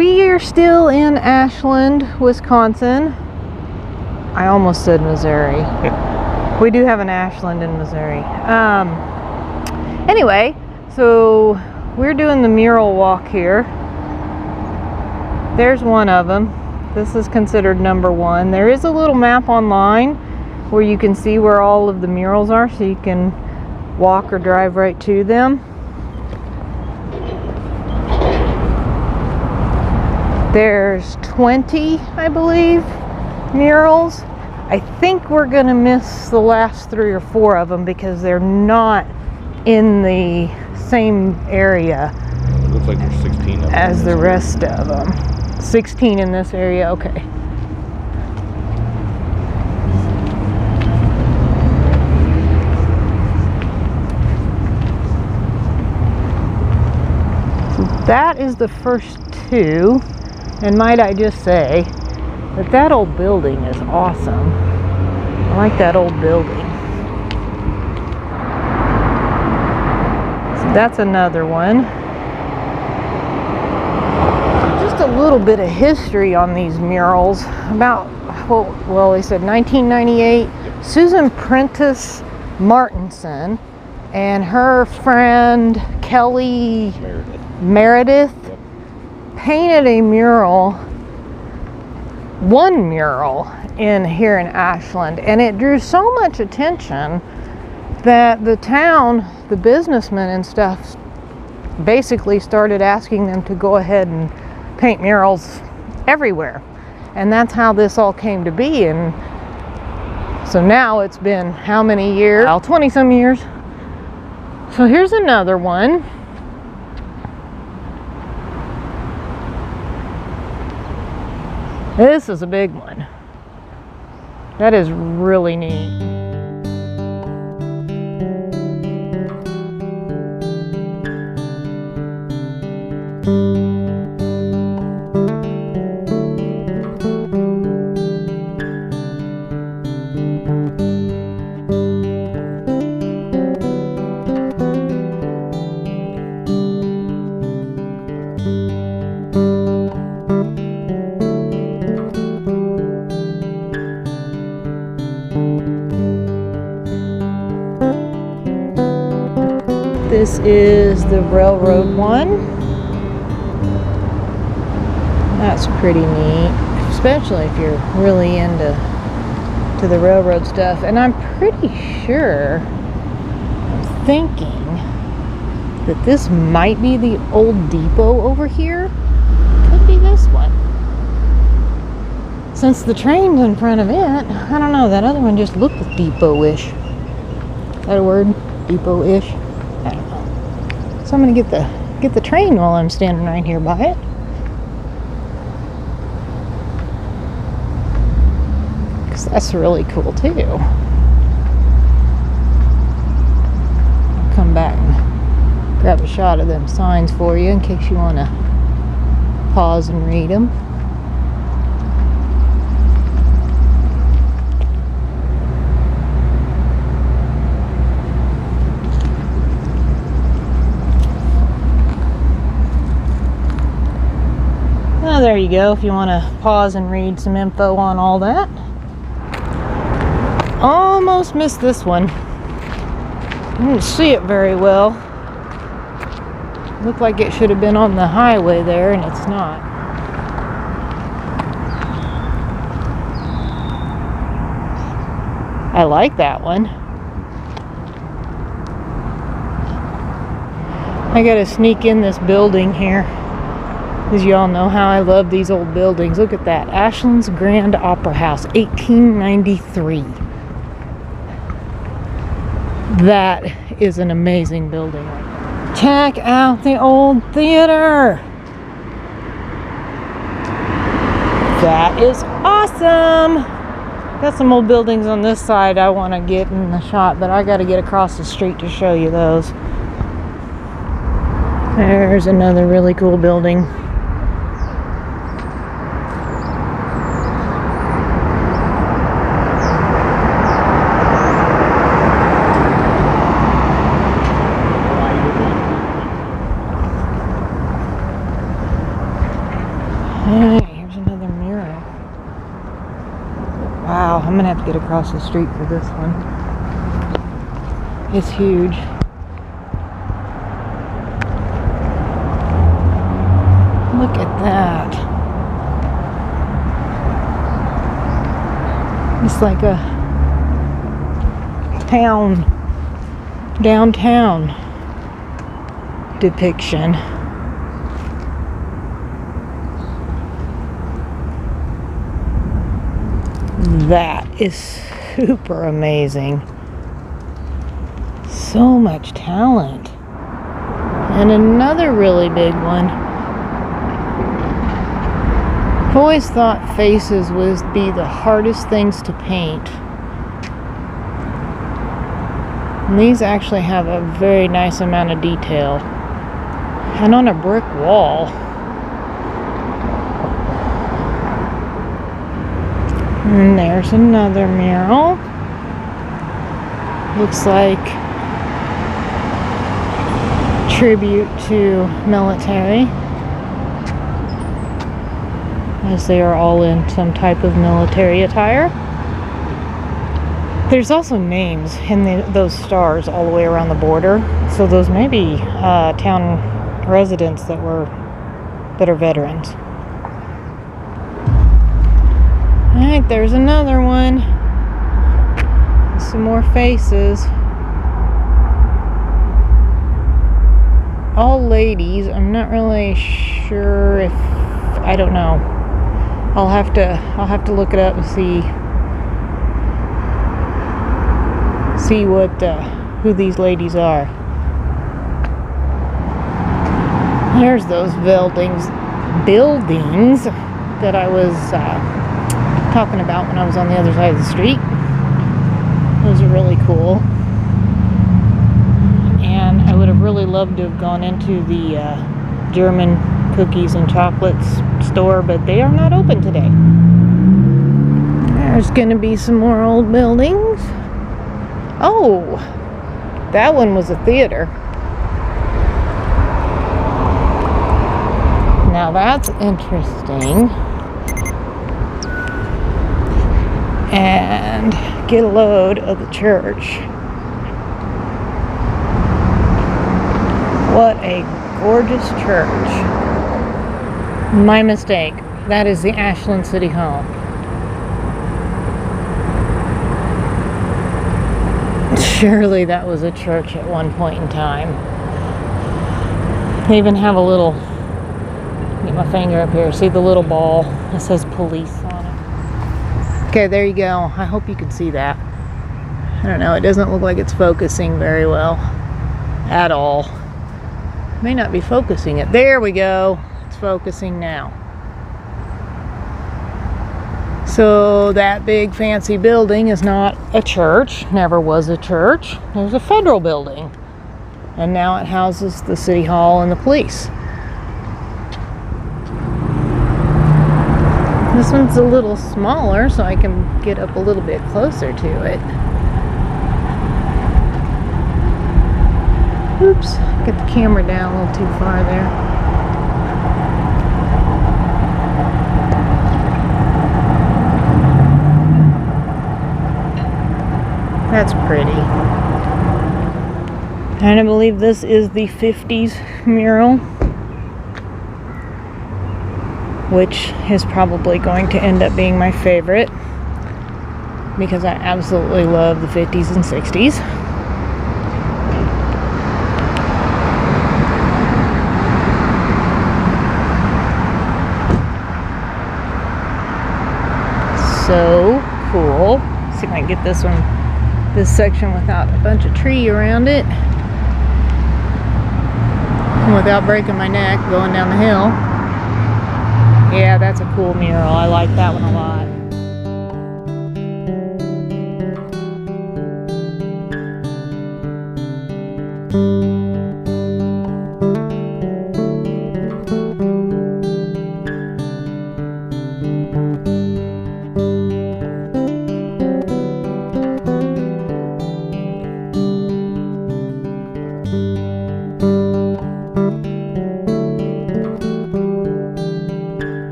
We are still in Ashland, Wisconsin. I almost said Missouri. We do have an Ashland in Missouri. Anyway, so we're doing the mural walk here. There's one of them. This is considered number one. There is a little map online where you can see where all of the murals are, so you can walk or drive right to them. There's 20, I believe, murals. I think we're gonna miss the last 3 or 4 of them because they're not in the same area. It looks like there's 16 of them as the rest of them. 16 in this area, okay. So that is the first 2, and might I just say that that old building is awesome. I like that old building. So that's another one. Just a little bit of history on these murals. About, well, they said 1998. Susan Martinsen and her friend Kelly Meredith painted a mural, one mural here in Ashland, and it drew so much attention that the town, the businessmen and stuff, basically started asking them to go ahead and paint murals everywhere. And that's how this all came to be. And so now it's been how many years? 20 some years. So here's another one. This is a big one. That is really neat. This is the railroad one. That's pretty neat, especially if you're really into the railroad stuff. And I'm pretty sure, I'm thinking that this might be the old depot over here. Could be this one. Since the train's in front of it, I don't know, that other one just looked depot-ish. Is that a word? Depot-ish? I don't know. So I'm gonna get the train while I'm standing right here by it. Because that's really cool too. I'll come back and grab a shot of them signs for you in case you want to pause and read them. Oh, there you go, if you want to pause and read some info on all that. Almost missed this one. I didn't see it very well. Looked like it should have been on the highway there, and it's not. I like that one. I gotta sneak in this building here, because you all know how I love these old buildings. Look at that. Ashland's Grand Opera House, 1893. That is an amazing building. Check out the old theater. That is awesome. Got some old buildings on this side I want to get in the shot, but I got to get across the street to show you those. There's another really cool building. gonna have to get across the street for this one. It's huge. Look at that. It's like a downtown depiction. That is super amazing. So much talent. And another really big one. I've always thought faces would be the hardest things to paint. And these actually have a very nice amount of detail. And on a brick wall. And there's another mural. Looks like tribute to military, as they are all in some type of military attire. There's also names in those stars all the way around the border, so those may be town residents that are veterans. Alright, there's another one. Some more faces. All ladies. I'm not really sure if, I don't know. I'll have to look it up and see what who these ladies are. There's those buildings that I was talking about when I was on the other side of the street. Those are really cool. And I would have really loved to have gone into the German cookies and chocolates store, but they are not open today. There's gonna be some more old buildings. Oh, that one was a theater. Now that's interesting. And get a load of the church. What a gorgeous church. My mistake. That is the Ashland City Hall. Surely that was a church at one point in time. They even have a little, get my finger up here, see the little ball that says police on it. Okay, there you go. I hope you can see that. I don't know, it doesn't look like it's focusing very well at all. May not be focusing it. There we go. It's focusing now. So that big fancy building is not a church, never was a church. It was a federal building. And now it houses the city hall and the police. This one's a little smaller, so I can get up a little bit closer to it. Oops, get the camera down a little too far there. That's pretty. And I believe this is the 50s mural, which is probably going to end up being my favorite because I absolutely love the 50s and 60s. So cool. See if I can get this section without a bunch of tree around it and without breaking my neck going down the hill. Yeah, that's a cool mural. I like that one a lot.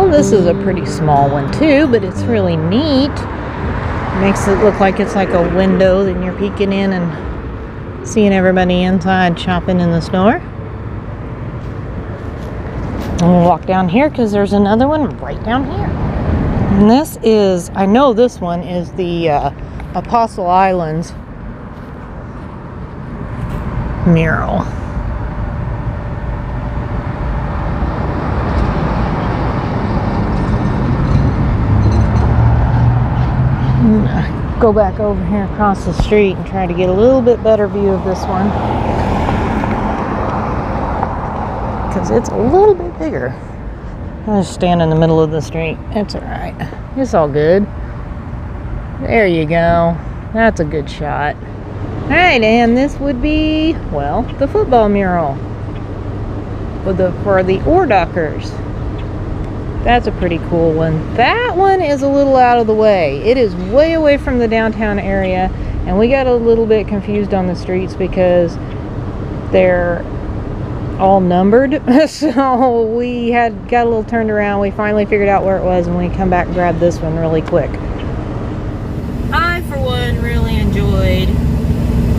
Well, this is a pretty small one too, but it's really neat. Makes it look like it's like a window, then you're peeking in and seeing everybody inside shopping in the store. And we'll walk down here because there's another one right down here. And this is, I know this one is the Apostle Islands mural. Go back over here across the street and try to get a little bit better view of this one, because it's a little bit bigger. I'll just stand in the middle of the street. It's alright. It's all good. There you go. That's a good shot. Alright, and this would be, well, the football mural for the Ore Dockers. That's a pretty cool one. That one is a little out of the way. It is way away from the downtown area, and we got a little bit confused on the streets because they're all numbered. So we got a little turned around. We finally figured out where it was, and we come back and grab this one really quick. I, for one, really enjoyed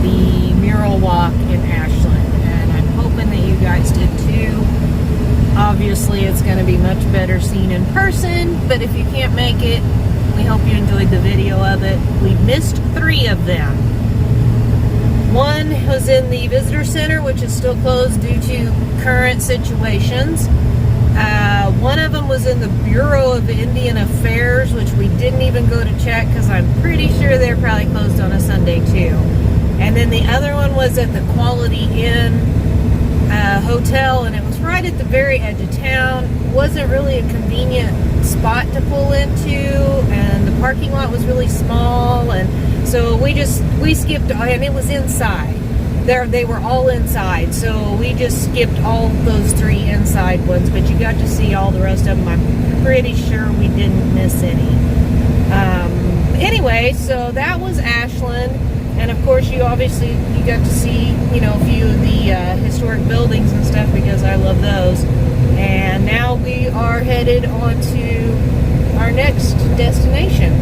the mural walk in Ashland, and I'm hoping that you guys did too. Obviously, it's going to be much better seen in person, but if you can't make it, we hope you enjoyed the video of it. We missed 3 of them. One was in the visitor center, which is still closed due to current situations. One of them was in the Bureau of Indian Affairs, which we didn't even go to check because I'm pretty sure they're probably closed on a Sunday too. And then the other one was at the Quality Inn hotel, and it was right at the very edge of town. Wasn't really a convenient spot to pull into, and the parking lot was really small, and so we skipped, and it was inside. They were all inside, so we just skipped all those 3 inside ones, but you got to see all the rest of them. I'm pretty sure we didn't miss any. Anyway, so that was Ashland. And of course, you got to see, a few of the historic buildings and stuff, because I love those. And now we are headed on to our next destination.